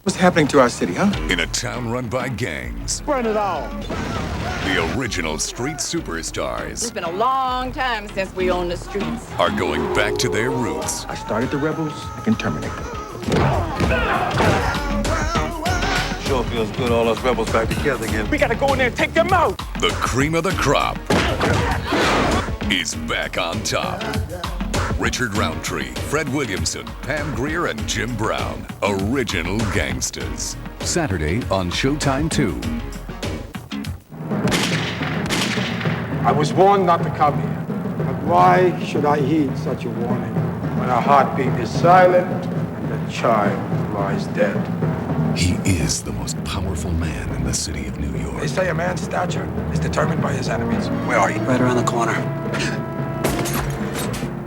What's happening to our city, huh? In a town run by gangs. Burn it all. The original street superstars. It's been a long time since we owned the streets. Are going back to their roots. I started the rebels, I can terminate them. Sure feels good, all us rebels back together again. We gotta go in there and take them out. The cream of the crop is back on top. Richard Roundtree, Fred Williamson, Pam Grier, and Jim Brown. Original gangsters. Saturday on Showtime 2. I was warned not to come here. But why should I heed such a warning when a heartbeat is silent and the child lies dead? He is the most powerful man in the city of New York. They say a man's stature is determined by his enemies. Where are you? Right around the corner.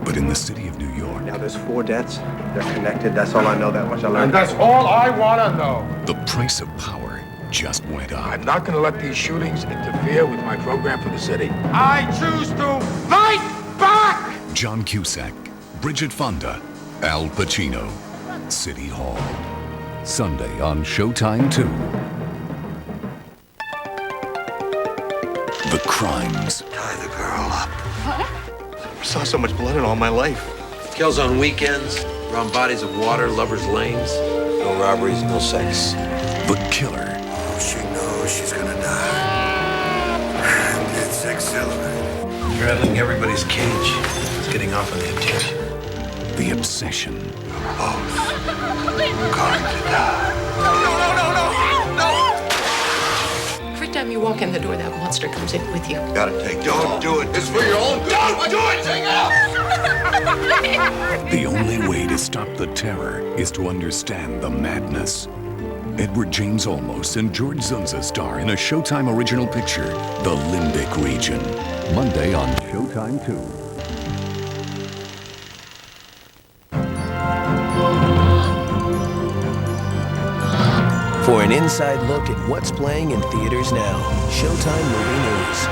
But in the city of New York, Now there's 4 deaths. They're connected. That's all I know. That much I learned. And that's all I want to know. the price of power just went up. I'm not gonna let these shootings interfere with my program for the city. I choose to fight back! John Cusack, Bridget Fonda, Al Pacino. City Hall. Sunday on Showtime 2. The crimes. Tie the girl up. I saw so much blood in all my life. Kills on weekends, around bodies of water, lovers' lanes. No robberies, no sex. The killer. Oh, she knows she's gonna die. It's exhilarating. Straddling everybody's cage. It's getting off on the attention. The obsession. Both going to die. Every time you walk in the door, that monster comes in with you. Gotta take. Don't do it. It's for your own good. Don't do it. Take it out. The only way to stop the terror is to understand the madness. Edward James Olmos and George Zunza star in a Showtime original picture, The Limbic Region. Monday on Showtime 2. For an inside look at what's playing in theaters now, Showtime Movie News.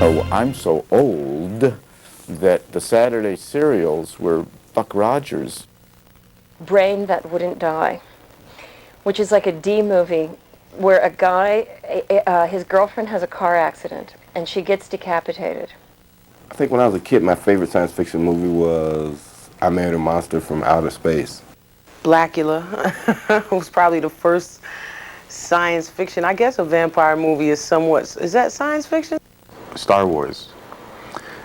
Oh, I'm so old that the Saturday serials were Buck Rogers. Brain That Wouldn't Die, which is like a D movie where a guy, his girlfriend has a car accident and she gets decapitated. I think when I was a kid, my favorite science fiction movie was I Married a Monster from Outer Space. Blackula was probably the first science fiction. I guess a vampire movie is somewhat, is that science fiction? Star Wars.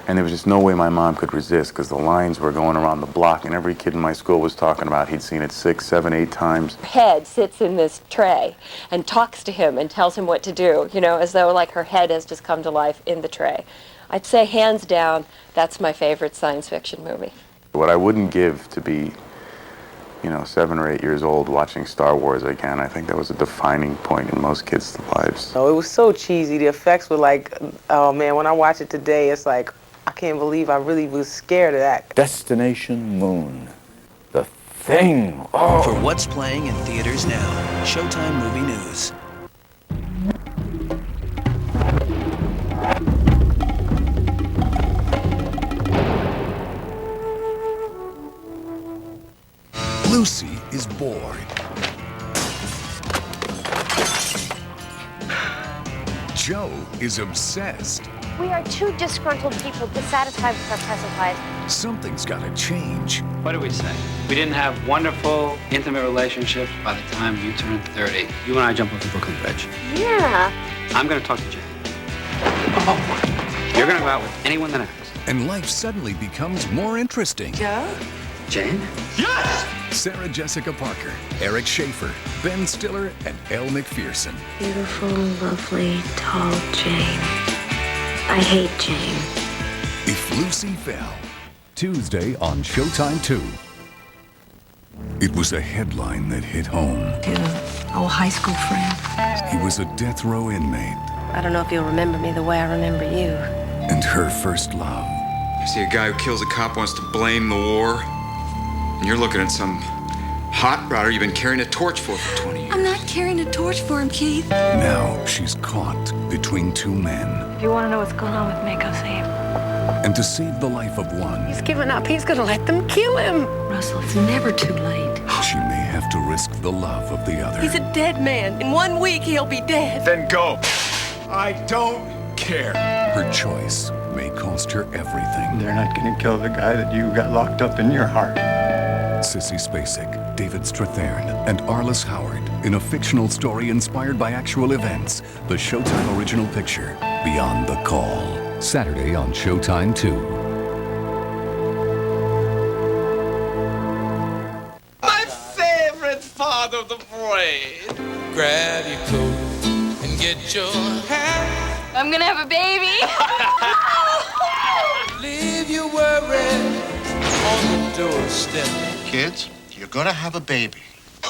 And there was just no way my mom could resist because the lines were going around the block and every kid in my school was talking about he'd seen it 6, 7, 8 times. Head sits in this tray and talks to him and tells him what to do, you know, as though like her head has just come to life in the tray. I'd say hands down, that's my favorite science fiction movie. What I wouldn't give to be, 7 or 8 years old watching Star Wars again, I think that was a defining point in most kids' lives. Oh, it was so cheesy. The effects were like, oh man, when I watch it today, it's like, I can't believe I really was scared of that. Destination Moon. The Thing. Oh. For what's playing in theaters now, Showtime Movie News. Lucy is bored. Joe is obsessed. We are two disgruntled people dissatisfied with our present life. Something's gotta change. What do we say? We didn't have wonderful, intimate relationships by the time you turned 30. You and I jump off the Brooklyn Bridge. Yeah. I'm gonna talk to Jane. You're gonna go out with anyone that asks. And life suddenly becomes more interesting. Joe? Jane? Yes! Sarah Jessica Parker, Eric Schaefer, Ben Stiller, and Elle McPherson. Beautiful, lovely, tall Jane. I hate Jane. If Lucy Fell. Tuesday on Showtime 2. It was a headline that hit home. Old high school friend. He was a death row inmate. I don't know if you'll remember me the way I remember you. And her first love. You see, a guy who kills a cop wants to blame the war, and you're looking at some hot rodder you've been carrying a torch for 20 years. I'm not carrying a torch for him, Keith. Now she's caught between two men. If you want to know what's going on with me, go see him. And to save the life of one, He's given up. He's gonna let them kill him. Russell, it's never too late. she may have to risk the love of the other. He's a dead man. In 1 week, he'll be dead. Then go. I don't care. Her choice may cost her everything. They're not going to kill the guy that you got locked up in your heart. Sissy Spacek, David Strathairn, and Arliss Howard in a fictional story inspired by actual events. The Showtime original picture, Beyond the Call. Saturday on Showtime 2. My favorite part of the parade. Grab your coat and get your hat. I'm gonna have a baby. Leave your worry on the doorstep. Kids, you're gonna have a baby.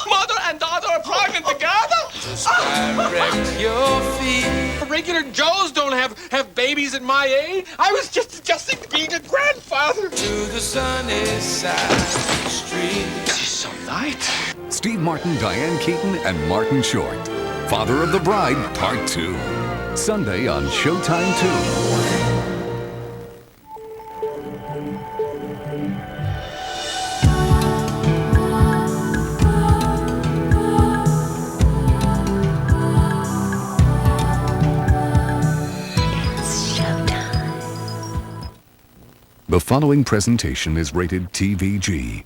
Mother and daughter are pregnant together. Just direct your feet. Regular Joes don't have babies at my age. I was just adjusting to being a grandfather. To the sunny side of the street. She's so light. Steve Martin, Diane Keaton, and Martin Short. Father of the Bride, Part 2. Sunday on Showtime 2. The following presentation is rated TVG.